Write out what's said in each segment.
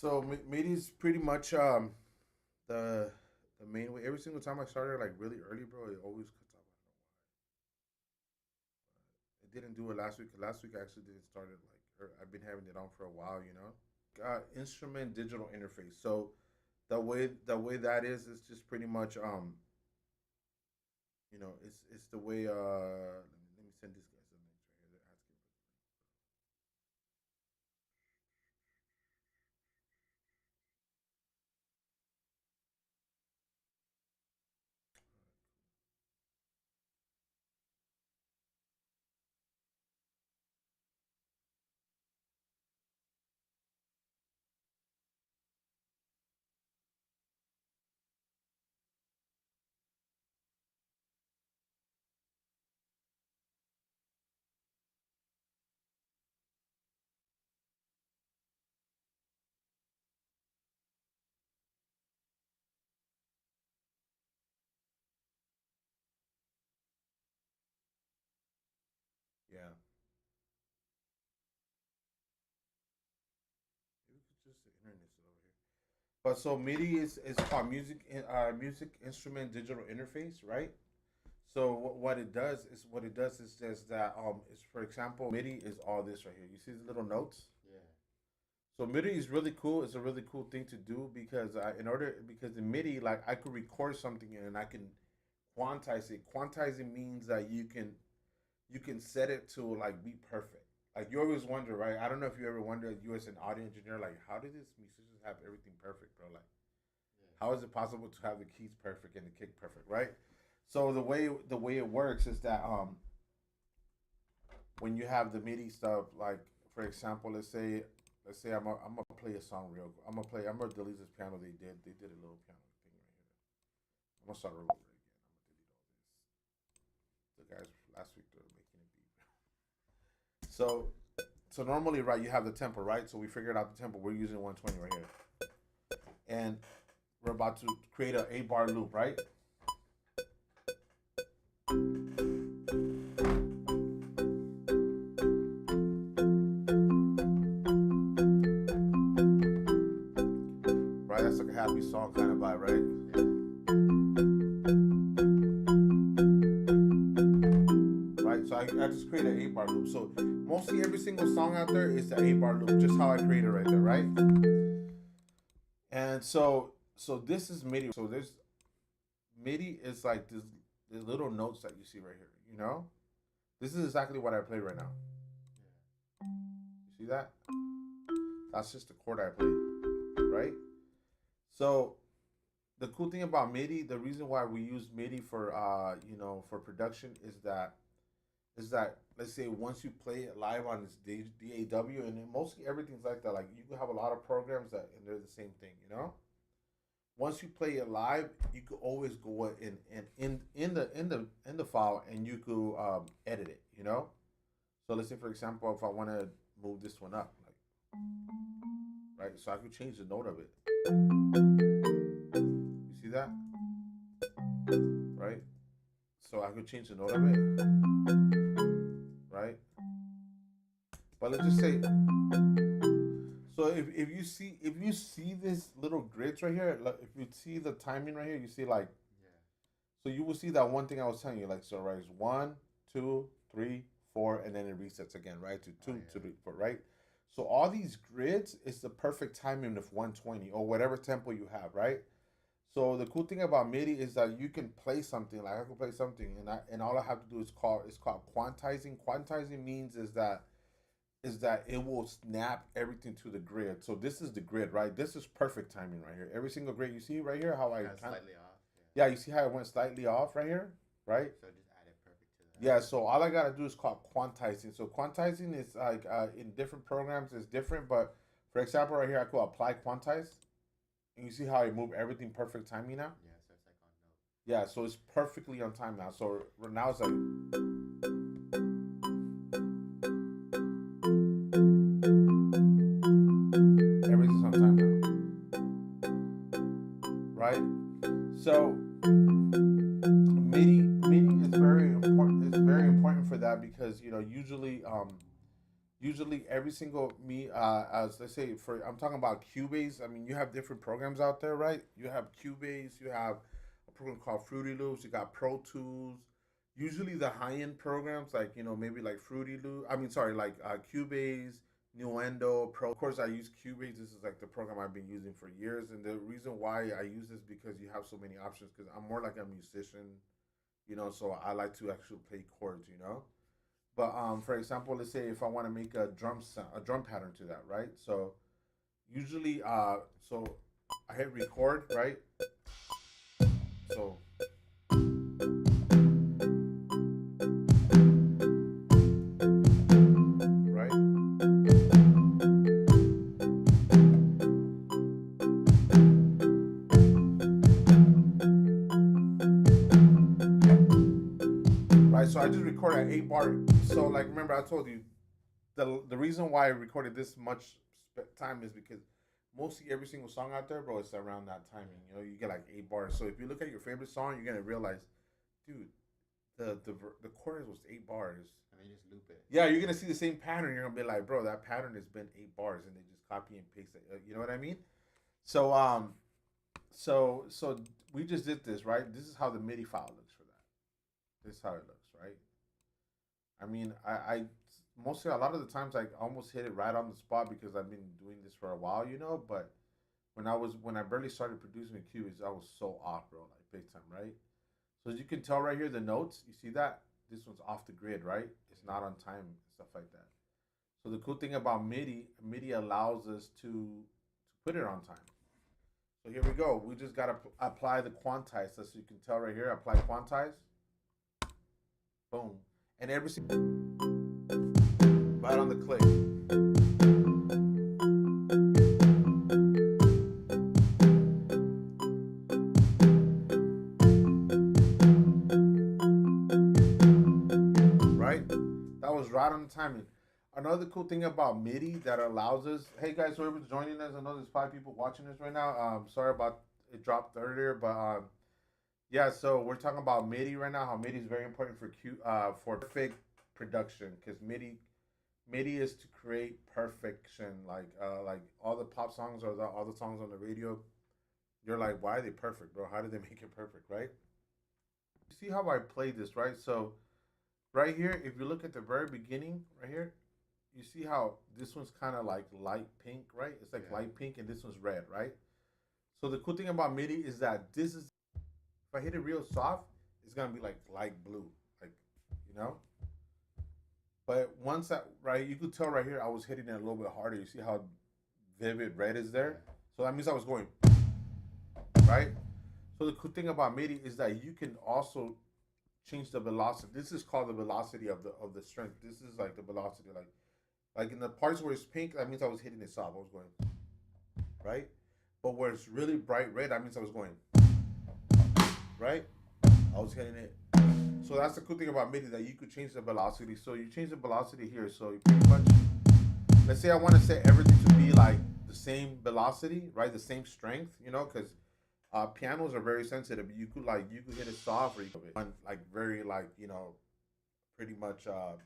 So MIDI is pretty much the the main way. Every single time I started like really early, bro, it always cuts off. It didn't do it last week. Last week I actually didn't start it I've been having it on for a while, you know. Instrument digital interface. So the way that is just pretty much it's the way let me send these guys the links right here. They're asking. Yeah. Maybe it's just the internet over here. But so MIDI is called music instrument digital interface, right? So what it does is just that is for example MIDI is all this right here. You see the little notes. Yeah. So MIDI is really cool. It's a really cool thing to do because because in MIDI like I could record something and I can quantize it. Quantizing means that you can set it to like be perfect. Like you always wonder, right? I don't know if you ever wondered, you as an audio engineer, like how did these musicians have everything perfect, bro? Like Yeah. how is it possible to have the keys perfect and the kick perfect, right? So the way it works is that when you have the MIDI stuff, like for example, let's say I'm gonna play a song real. I'm gonna delete this piano they did a little piano thing right here. I'm gonna start over again. I'm gonna delete all this. The guys last week they were making it beat. So normally, right, you have the tempo, right? So we figured out the tempo. We're using 120 right here, and we're about to create an 8 bar loop, right? Right, that's like a happy song kind of vibe, right? Right. So I just created an 8 bar loop. So mostly every single song out there is the 8 bar loop, just how I created right there, right? And so this is MIDI. So there's MIDI is like this the little notes that you see right here. You know, this is exactly what I played right now. You see that? That's just the chord I played, right? So the cool thing about MIDI, the reason why we use MIDI for for production is that let's say once you play it live on this DAW and mostly everything's like that. Like you can have a lot of programs that and they're the same thing, you know. Once you play it live, you could always go in the file and you could edit it, you know. So let's say for example, if I want to move this one up, like right, so I could change the note of it. You see that, right? So I could change the note of it, right? But let's just say so if you see this little grids right here, like if you see the timing right here, you see like Yeah. so you will see that one thing I was telling you, like so right, it's 1, 2, 3, 4, and then it resets again, right? To Oh two, yeah. to 3, 4, right? So all these grids is the perfect timing of 120 or whatever tempo you have, right? So the cool thing about MIDI is that you can play something, like I can play something, and all I have to do is call it's called quantizing. Quantizing means is that it will snap everything to the grid. So this is the grid, right? This is perfect timing right here. Every single grid you see right here, how I Kind of kind slightly off. yeah, you see how it went slightly off right here, right? So just add it perfect to that. Yeah, so all I gotta do is call quantizing. So quantizing is like in different programs is different, but for example, right here I could apply quantize, and you see how I move everything perfect timing now. Yeah. So it's like on note. Yeah, so it's perfectly on time now. So right now it's like everything's on time now, right? So MIDI is very important. It's very important for that because usually usually every single as let's say for I'm talking about Cubase. I mean, you have different programs out there, right? You have Cubase, you have a program called Fruity Loops, you got Pro Tools. Usually the high end programs, like maybe like Fruity Loop. I mean, sorry, like Cubase, Nuendo, Pro. Of course, I use Cubase. This is like the program I've been using for years, and the reason why I use this because you have so many options. Because I'm more like a musician, so I like to actually play chords. But for example, let's say if I want to make a a drum pattern to that, right? So usually, so I hit record, right? So right, right. So I just recorded an 8 bar. So like, remember I told you the reason why I recorded this much time is because mostly every single song out there, bro, it's around that timing. You get like 8 bars. So if you look at your favorite song, you're gonna realize, dude, the chorus was 8 bars. And they just loop it. Yeah, you're gonna see the same pattern. You're gonna be like, bro, that pattern has been 8 bars, and they just copy and paste it. You know what I mean? So so we just did this, right? This is how the MIDI file looks for that. This is how it looks, right? I mean, I mostly a lot of the times I almost hit it right on the spot because I've been doing this for a while. But when I barely started producing the Cubase, I was so off, bro, like big time, right? So as you can tell right here, the notes, you see that this one's off the grid, right? It's not on time, stuff like that. So the cool thing about MIDI allows us to put it on time. So here we go. We just gotta apply the quantize. So you can tell right here, apply quantize. Boom, and every right on the click. Right? That was right on the timing. Another cool thing about MIDI that allows us, hey guys, whoever's joining us, I know there's 5 people watching this right now. Sorry about it dropped earlier, but yeah, so we're talking about MIDI right now. How MIDI is very important for perfect production, because MIDI is to create perfection. Like all the pop songs or all the songs on the radio, you're like, why are they perfect, bro? How did they make it perfect, right? You see how I played this, right? So right here, if you look at the very beginning, right here, you see how this one's kind of like light pink, right? It's like light pink, and this one's red, right? So the cool thing about MIDI is that this is, if I hit it real soft, it's gonna be like light blue, like you know. But once that, right, you could tell right here, I was hitting it a little bit harder. You see how vivid red is there? So that means I was going right. So the cool thing about MIDI is that you can also change the velocity. This is called the velocity of the strength. This is like the velocity, like in the parts where it's pink, that means I was hitting it soft. I was going right, but where it's really bright red, that means I was going right. I was hitting it. So that's the cool thing about MIDI, that you could change the velocity. So you change the velocity here. So you pretty much, let's say I want to set everything to be like the same velocity, right? The same strength, because pianos are very sensitive. You could hit it soft, or you could like very pretty much a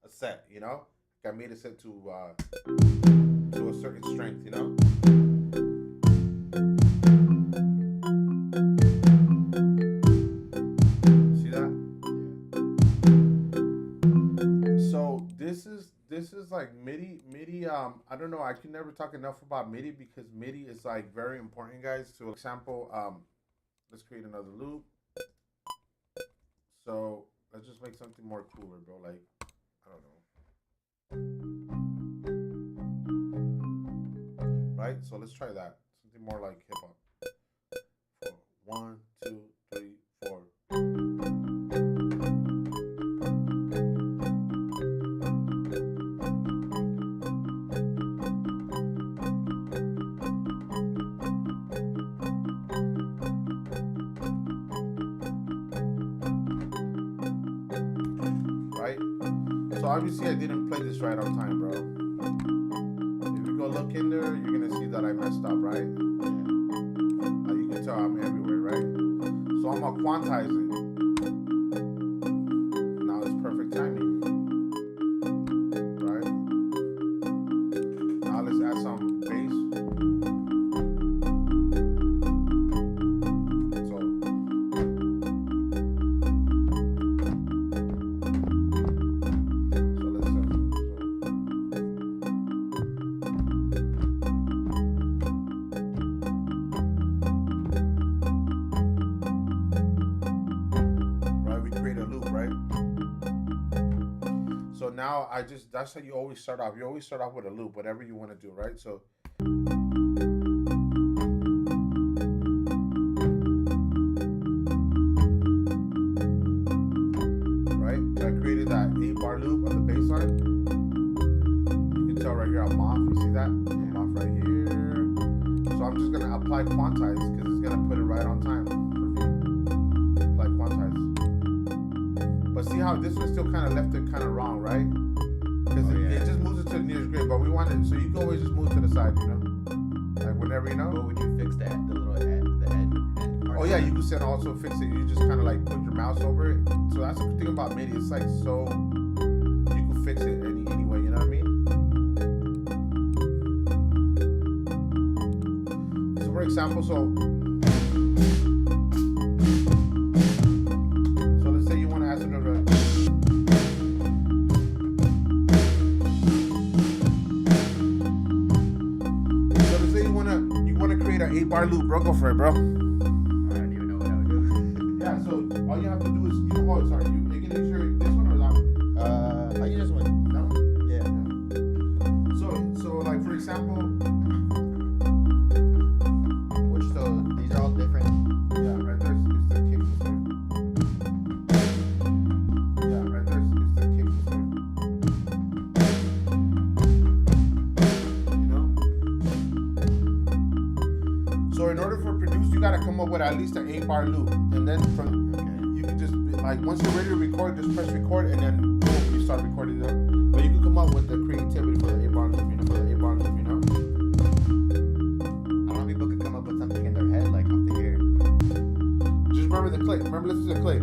set. I made it set to a certain strength. See that? So this is like MIDI. I don't know. I can never talk enough about MIDI, because MIDI is like very important, guys. So, for example, let's create another loop. So let's just make something more cooler, bro. Like, I don't know. Right? So let's try that. Something more like hip hop. 1, 2, 3, 4. Right? So obviously I didn't play this right on time, bro. If you go look in there, you're gonna see that I messed up, right? You can tell I'm everywhere, right? So I'm gonna quantize it. Now it's perfect timing, right? add some bass. So let's right, we create a loop, right? So now that's how you always start off. You always start off with a loop, whatever you want to do, right? So right, so I created that 8-bar loop on the bass line. You can tell right here I'm off. You see that? I'm off right here. So I'm just gonna apply quantize because it's gonna put it right on time for me. Apply quantize. But see how this one still kind of left it kind of wrong, right? Because it just moves it to the nearest grid. But we want it, so you can always just move to the side, you know? Like whenever, you know? What would you fix that? The little end part? Oh yeah, you can set also fix it. You just kind of like put your mouse over it. So that's the thing about MIDI. It's like so, you can fix it any way, you know what I mean? So for example, so let's say you want to add some of you want to create an 8-bar loop, bro. Go for it, bro. I don't even know what I would do. Yeah, so all you have to do is sorry, you can use this one or that one? I use this one. That one? Yeah. So like for example, So these are all different. yeah, right there is the kick this way. Yeah, right there is the kick this way. You know? So in order for produce, you gotta come up with at least an 8-bar loop, and then you can just like once you're ready to record, just press record, and then boom, you start recording them. But you can come up with the creativity for the 8-bar loop, you know, for the 8-bar loop, you know. I don't know if people could come up with something in their head like off the ear. Just remember the click. Remember, this is a click.